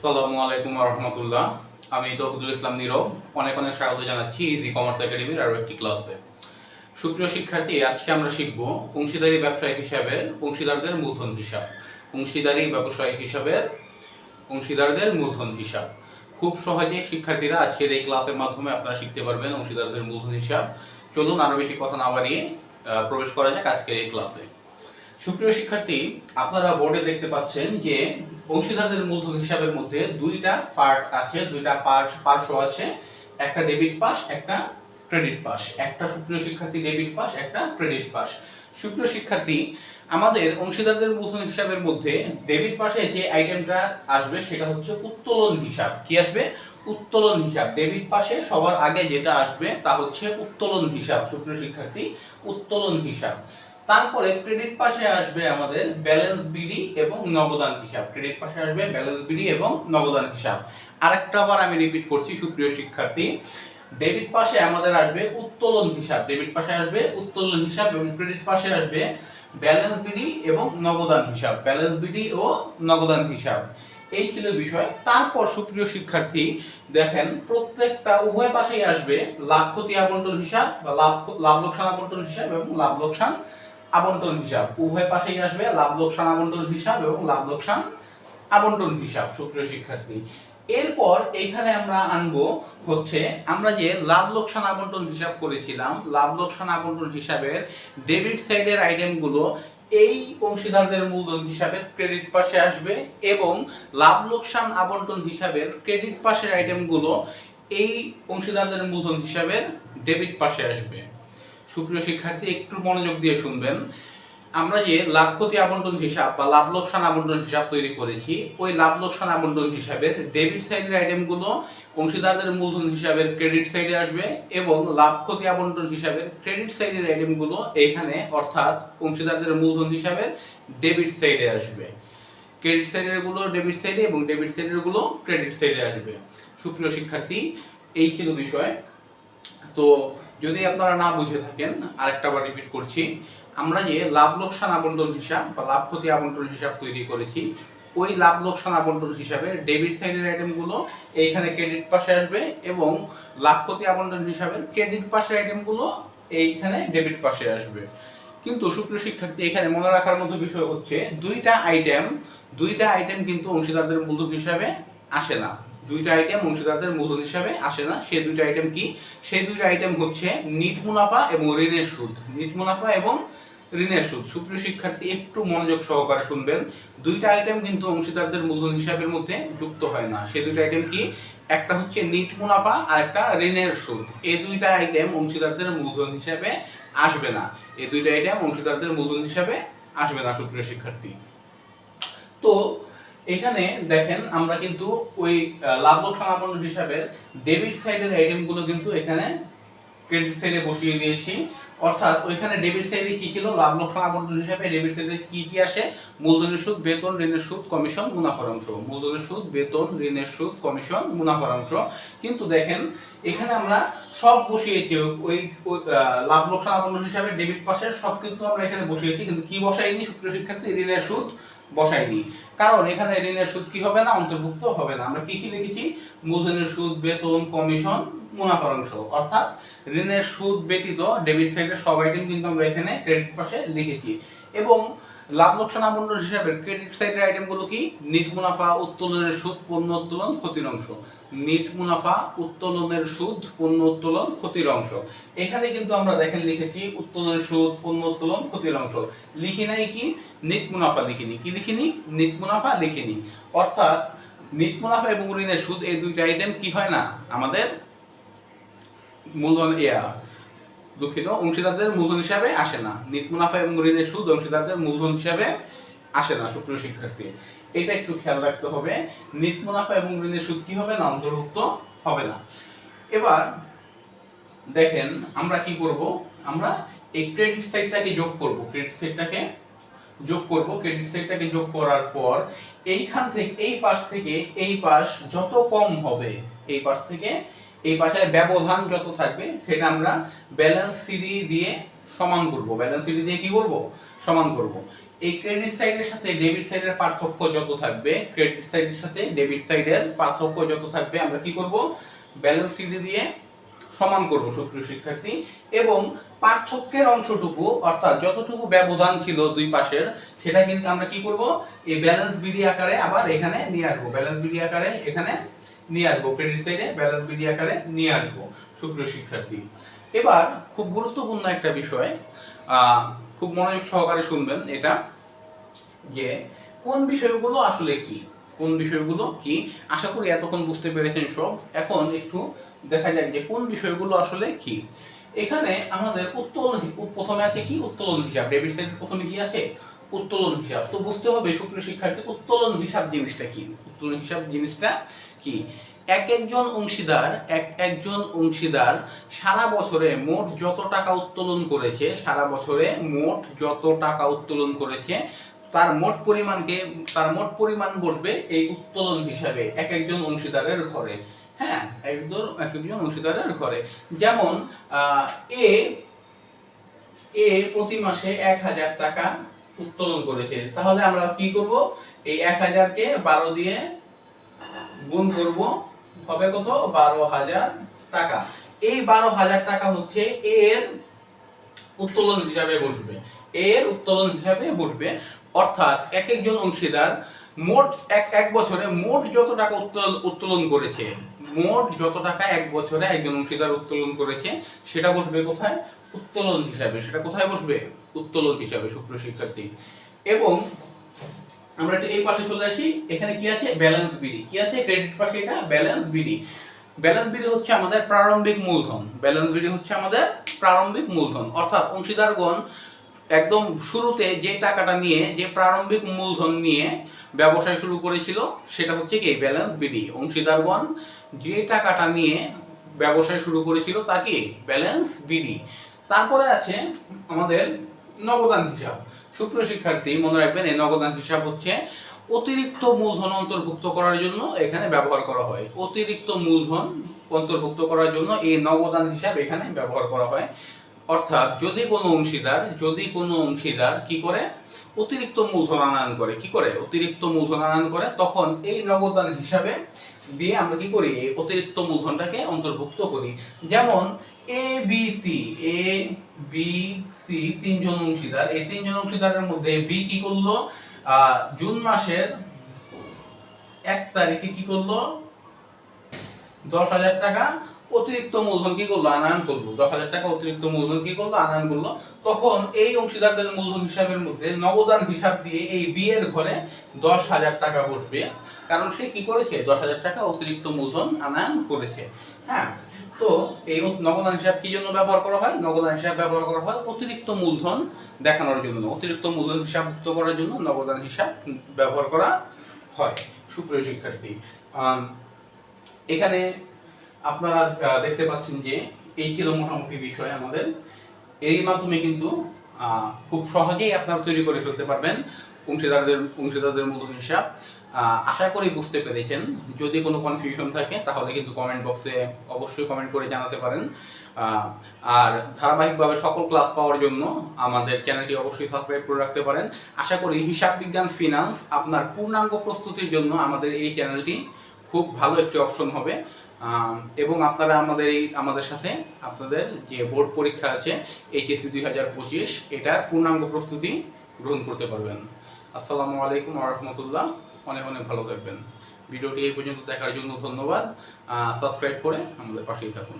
আসসালামু আলাইকুম রহমতুল্লাহ। আমি তৌহিদুল ইসলাম নীরব অনেক অনেক স্বাগত জানাচ্ছি ইজি কমার্স একাডেমির আরও একটি ক্লাসে। সুপ্রিয় শিক্ষার্থী, আজকে আমরা শিখব অংশীদারি ব্যবসায়িক হিসাবের অংশীদারদের মূলধন হিসাব। অংশীদারি ব্যবসায়িক হিসাবের অংশীদারদের মূলধন হিসাব খুব সহজে শিক্ষার্থীরা আজকের এই ক্লাসের মাধ্যমে আপনারা শিখতে পারবেন অংশীদারদের মূলধন হিসাব। চলুন আরও বেশি কথা না বাড়িয়ে প্রবেশ করা যাক আজকের এই ক্লাসে। সুপ্রিয় শিক্ষার্থী, আপনারা বোর্ডে দেখতে পাচ্ছেন যে অংশীদারদের মূলধন হিসাবের মধ্যে দুইটা পার্ট আছে, দুইটা পার্শ্ব আছে, একটা ডেবিট পাশ, একটা ক্রেডিট পাশ। একটা সুপ্রিয় শিক্ষার্থী ডেবিট পাশ, একটা ক্রেডিট পাশ। সুপ্রিয় শিক্ষার্থী, আমাদের অংশীদারদের মূলধন হিসাবের মধ্যে ডেবিট পাশে যে আইটেমটা আসবে সেটা হচ্ছে উত্তোলন হিসাব। কি আসবে? উত্তোলন হিসাব। ডেবিট পাশে সবার আগে যেটা আসবে তা হচ্ছে উত্তোলন হিসাব। সুপ্রিয় শিক্ষার্থী, উত্তোলন হিসাব। তারপরে ক্রেডিট পাশে আসবে আমাদের ব্যালেন্স বিডি এবং নগদান হিসাব। ক্রেডিট পাশে আসবে ব্যালেন্স বিডি এবং নগদান হিসাব। আরেকটা বার আমি রিপিট করছি সুপ্রিয় শিক্ষার্থী, ডেবিট পাশে আমাদের আসবে উত্তোলন হিসাব, ডেবিট পাশে আসবে উত্তোলন হিসাব এবং ক্রেডিট পাশে আসবে ব্যালেন্স বিডি এবং নগদান হিসাব, ব্যালেন্স বিডি ও নগদান হিসাব। এই ছিল বিষয়। তারপর সুপ্রিয় শিক্ষার্থী দেখেন, প্রত্যেকটা উভয় পাশেই আসবে লাভ ক্ষতি আবন্টন হিসাব বা লাভ লোকসান আবন্টন হিসাব এবং লাভ লোকসান আবন্টন হিসাব। উভয় পাশেই আসবে লাভ লোকসান আবন্টন হিসাব এবং লাভ লোকসান আবন্টন হিসাব। সুপ্রিয় শিক্ষার্থী, এরপর এইখানে আমরা আনবো হচ্ছে আমরা যে লাভ লোকসান আবন্টন হিসাব করেছিলাম, লাভ লোকসান আবন্টন হিসাবের ডেবিট সাইডের আইটেমগুলো এই অংশীদারদের মূলধন হিসাবের ক্রেডিট পাশে আসবে এবং লাভ লোকসান আবন্টন হিসাবের ক্রেডিট পাশের আইটেমগুলো এই অংশীদারদের মূলধন হিসাবের ডেবিট পাশে আসবে। সুপ্রিয় শিক্ষার্থী, একটু মনোযোগ দিয়ে শুনবেন। আমরা যে লাভ ক্ষতি আবন্টন হিসাব বা লাভ লোকসান আবন্টন হিসাব তৈরি করেছি, ওই লাভ লোকসান আবন্টন হিসাবের ডেবিট সাইডের আইটেমগুলো অংশীদারদের মূলধন হিসাবের ক্রেডিট সাইডে আসবে এবং লাভ ক্ষতি আবন্টন হিসাবের ক্রেডিট সাইডের আইটেমগুলো এইখানে অর্থাৎ অংশীদারদের মূলধন হিসাবের ডেবিট সাইডে আসবে। ক্রেডিট সাইডের গুলো ডেবিট সাইডে এবং ডেবিট সাইডের গুলো ক্রেডিট সাইডে আসবে। সুপ্রিয় শিক্ষার্থী, এই ছিল বিষয়। তো যদি আপনারা না বুঝে থাকেন আরেকটা বার রিপিট করছি, আমরা যে লাভ লোকসান আবন্টন হিসাব বা লাভ ক্ষতি আবন্টন হিসাব তৈরি করেছি, ওই লাভ লোকসান আবন্টন হিসাবে ডেবিট সাইডের আইটেমগুলো এইখানে ক্রেডিট পাশে আসবে এবং লাভ ক্ষতি আবন্টন হিসাবের ক্রেডিট পাশের আইটেমগুলো এইখানে ডেবিট পাশে আসবে। কিন্তু সুপ্রিয় শিক্ষার্থী, এখানে মনে রাখার মতো বিষয় হচ্ছে দুইটা আইটেম কিন্তু অংশীদারদের মূলধন হিসাবে আসে না। দুইটা আইটেম অংশীদারদের মূলধন হিসাবে আসে না। সেই দুইটা আইটেম কি? সেই দুইটা আইটেম হচ্ছে নিট মুনাফা এবং ঋণের সুদ। নিট মুনাফা এবং ঋণের সুদ। সুপ্রিয় শিক্ষার্থী, একটু মনোযোগ সহকারে শুনবেন। দুইটা আইটেম কিন্তু অংশীদারদের মূলধন হিসাবের মধ্যে যুক্ত হয় না। সেই দুইটা আইটেম কি? একটা হচ্ছে নিট মুনাফা আর একটা ঋণের সুদ। এই দুইটা আইটেম অংশীদারদের মূলধন হিসাবে আসবে না। এই দুইটা আইটেম অংশীদারদের মূলধন হিসাবে আসবে না সুপ্রিয় শিক্ষার্থী। তো এখানে দেখেন, আমরা কিন্তু ওই লাভ লোকসান আবন্টন হিসাবের ডেবিট সাইডের আইটেমগুলো কিন্তু এখানে ক্রেডিট সাইডে বসিয়ে দিয়েছি। অর্থাৎ ওইখানে ডেবিট সাইডে কি ছিল? লাভ লোকসান আবন্টন হিসাবে ডেবিট সাইডে কি কি আসে? মূলধনের সুদ, বেতন, ঋণের সুদ, কমিশন, মুনাফার অংশ। মূলধনের সুদ, বেতন, ঋণের সুদ, কমিশন, মুনাফার অংশ। কিন্তু দেখেন এখানে আমরা সব বসিয়েছি, ওই লাভ লোকসান আবন্টন হিসাবে ডেবিট পাশের সব কিন্তু আমরা এখানে বসিয়েছি, কিন্তু কি বসাইনি সুপ্রিয় শিক্ষার্থী? ঋণের সুদ বসাইনি। কারণ এখানে ঋণের সুদ কি হবে না? অন্তর্ভুক্ত হবে না। আমরা কি কি লিখেছি? মূলধনের সুদ, বেতন, কমিশন, মুনাফার অংশ। অর্থাৎ ঋণের সুদ ব্যতীত ডেবিট সাইডের সব আইটেম কিন্তু আমরা এখানে ক্রেডিট পাশে লিখেছি। এবং লাভ লোকসান আবন্টন হিসাবে ক্রেডিট সাইডের আইটেমগুলো কি? নিট মুনাফা, উত্তোলনের সুদ, পণ্য উত্তোলন, ক্ষতির অংশ। নিট মুনাফা, উত্তোলনের সুদ, পণ্য উত্তোলন, ক্ষতির অংশ। এখানে কিন্তু আমরা দেখেন লিখেছি উত্তোলনের সুদ, পণ্য উত্তোলন, ক্ষতির অংশ। লিখি নাই কি? নিট মুনাফা লিখিনি। কি লিখিনি? নিট মুনাফা লিখিনি। অর্থাৎ নিট মুনাফা এবং ঋণের সুদ এই দুইটা আইটেম কি হয় না? আমাদের মূলধন দুঃখিত, অংশীদারদের মূলধন হিসাবে আসে না। নিট মুনাফা এবং ঋণের সুদ অংশীদারদের মূলধন হিসাবে আসে না সুপ্রিয় শিক্ষার্থী। এটা একটু খেয়াল রাখতে হবে। নিট মুনাফা এবং ঋণের সুদ কি হবে না? অন্তর্ভুক্ত হবে না। এবার দেখেন আমরা কি করব? আমরা এই ক্রেডিট সাইডটাকে যোগ করব। ক্রেডিট সাইডটাকে যোগ করার পর এইখান থেকে এই পাশ থেকে এই পাশ যত কম হবে, এই পাশ থেকে এই পাশের ব্যবধান যত থাকবে সেটা আমরা ব্যালেন্স সিডি দিয়ে সমান করব। ব্যালেন্স সিডি দিয়ে কি করব? সমান করব। এই ক্রেডিট সাইডের সাথে ডেবিট সাইডের পার্থক্য যত থাকবে, ক্রেডিট সাইডের সাথে ডেবিট সাইডের পার্থক্য যত থাকবে, আমরা কি করব, ব্যালেন্স শিট দিয়ে সমান করব সুপ্রিয় শিক্ষার্থী। এবং পার্থক্যের অংশটুকু অর্থাৎ যতটুকু ব্যবধান ছিল দুই পাশের, সেটা কিন্তু আমরা কি করব, এই ব্যালেন্স বিডি আকারে আবার এখানে নিয়ে আসবো, ব্যালেন্স বিডি আকারে এখানে নিয়ে আসবো, ক্রেডিট সাইডে ব্যালেন্স বিডি আকারে নিয়ে আসবো সুপ্রিয় শিক্ষার্থী। এবার খুব গুরুত্বপূর্ণ একটা বিষয়, খুব মনোযোগ সহকারে শুনবেন এটা, যে কোন বিষয়গুলো আসলে কি, কোন বিষয়গুলো কি। আশা করি এতক্ষণ বুঝতে পেরেছেন সব। এখন একটু দেখা যাক যে কোন বিষয়গুলো আসলে কি। এখানে আমাদের উত্তোলন, প্রথমে আছে কি, উত্তোলন হিসাব। ডেবিট সাইড প্রথমে কি আছে, উত্তোলন হিসাব। তো বুঝতে হবে সুপ্রিয় শিক্ষার্থী, উত্তোলন হিসাব জিনিসটা কি, উত্তোলন হিসাব জিনিসটা কি। একজন অংশীদার সারা বছরে মোট যত টাকা উত্তোলন করেছে, সারা বছরে মোট যত টাকা উত্তোলন করেছে, তার মোট পরিমাণ বসবে এই উত্তোলন হিসাবে একজন অংশীদারের ঘরে। হ্যাঁ, একজন অংশীদারের ঘরে। যেমন এ প্রতি মাসে 1000 টাকা উত্তোলন করেছে, তাহলে আমরা কি করব, এই 1000 কে 12 দিয়ে গুণ করব, হবে কত, 12000 টাকা। এই 12000 টাকা হচ্ছে এর উত্তোলন হিসাবে বসবে, এর উত্তোলন হিসাবে বসবে। অর্থাৎ একজন অংশীদার মোট এক বছরে মোট যত টাকা উত্তোলন করেছে, মোট যত টাকা এক বছরে একজন অংশীদার উত্তোলন করেছে, সেটা বসবে কোথায়, উত্তোলন হিসাবে। সেটা কোথায় বসবে, উত্তোলন হিসাবে সুপ্রিয় শিক্ষার্থী। এবং আমরা এই পাশে চলে আসি, এখানে কি আছে, ব্যালেন্স বিডি। কি আছে, ক্রেডিট পাশে এটা ব্যালেন্স বিডি। ব্যালেন্স বিডি হচ্ছে আমাদের প্রারম্ভিক মূলধন, ব্যালেন্স বিডি হচ্ছে আমাদের প্রারম্ভিক মূলধন। অর্থাৎ অংশীদারগণ একদম শুরুতে যে টাকাটা নিয়ে, যে প্রারম্ভিক মূলধন নিয়ে ব্যবসায় শুরু করেছিল, সেটা হচ্ছে কি ব্যালেন্স বিডি। অংশীদারগণ যে টাকাটা নিয়ে ব্যবসায় শুরু করেছিল তাকে ব্যালেন্স বিডি। তারপরে আছে আমাদের নগদান হিসাব। সুপ্রিয় শিক্ষার্থী মনে রাখবেন, এই নগদান হিসাব হচ্ছে অতিরিক্ত মূলধন অন্তর্ভুক্ত করার জন্য এখানে ব্যবহার করা হয়। অতিরিক্ত মূলধন অন্তর্ভুক্ত করার জন্য এই নগদান হিসাব এখানে ব্যবহার করা হয়। অর্থাৎ যদি কোনো অংশীদার কি করে, অতিরিক্ত মূলধন আনয়ন করে, কি করে, অতিরিক্ত মূলধন আনয়ন করে, তখন এই নগদান হিসাবে দিয়ে আমরা কি করি, এই অতিরিক্ত মূলধনটাকে অন্তর্ভুক্ত করি। যেমন এ বি সি তিনজন অংশীদার, এই তিনজন অংশীদারের মধ্যে বি কি করলো, জুন মাসের 1 তারিখে কি করলো, 10,000 টাকা অতিরিক্ত মূলধন কি করলো, আনয়ন করলো। 10,000 টাকা অতিরিক্ত মূলধন কি করলো, আনয়ন করলো। তখন এই অংশীদারদের মূলধন হিসাবের মধ্যে নগদান হিসাব দিয়ে এই বি এর ঘরে 10,000 টাকা বসবে, কারণ সে কি করেছে, 10,000 টাকা অতিরিক্ত মূলধন আনয়ন করেছে। হ্যাঁ, তো এই নগদান হিসাব কি জন্য ব্যবহার করা হয়, নগদান হিসাব ব্যবহার করা হয় অতিরিক্ত মূলধন দেখানোর জন্য, অতিরিক্ত মূলধন হিসাবভুক্ত করার জন্য নগদান হিসাব ব্যবহার করা হয়। সুপ্রিয় শিক্ষার্থী, এখানে আপনারা দেখতে পাচ্ছেন যে এই ছিল মোটামুটি বিষয় আমাদের। এরই মাধ্যমে কিন্তু খুব সহজেই আপনারা তৈরি করে ফেলতে পারবেন অংশীদারদের মূলধন হিসাব। আশা করি বুঝতে পেরেছেন। যদি কোনো কনফিউশন থাকে তাহলে কিন্তু কমেন্ট বক্সে অবশ্যই কমেন্ট করে জানাতে পারেন। আর ধারাবাহিকভাবে সকল ক্লাস পাওয়ার জন্য আমাদের চ্যানেলটি অবশ্যই সাবস্ক্রাইব করে রাখতে পারেন। আশা করি হিসাব বিজ্ঞান ফিনান্স আপনার পূর্ণাঙ্গ প্রস্তুতির জন্য আমাদের এই চ্যানেলটি খুব ভালো একটি অপশন হবে। এবং আপনারা আমাদের সাথে আপনাদের যে বোর্ড পরীক্ষা আছে এইচএসসি 2025 এটার পূর্ণাঙ্গ প্রস্তুতি গ্রহণ করতে পারবেন। আসসালামু আলাইকুম ওয়া রাহমাতুল্লাহ। অনেক অনেক ভালো থাকবেন। ভিডিওটি এই পর্যন্ত দেখার জন্য ধন্যবাদ। সাবস্ক্রাইব করে আমাদের পাশেই থাকুন।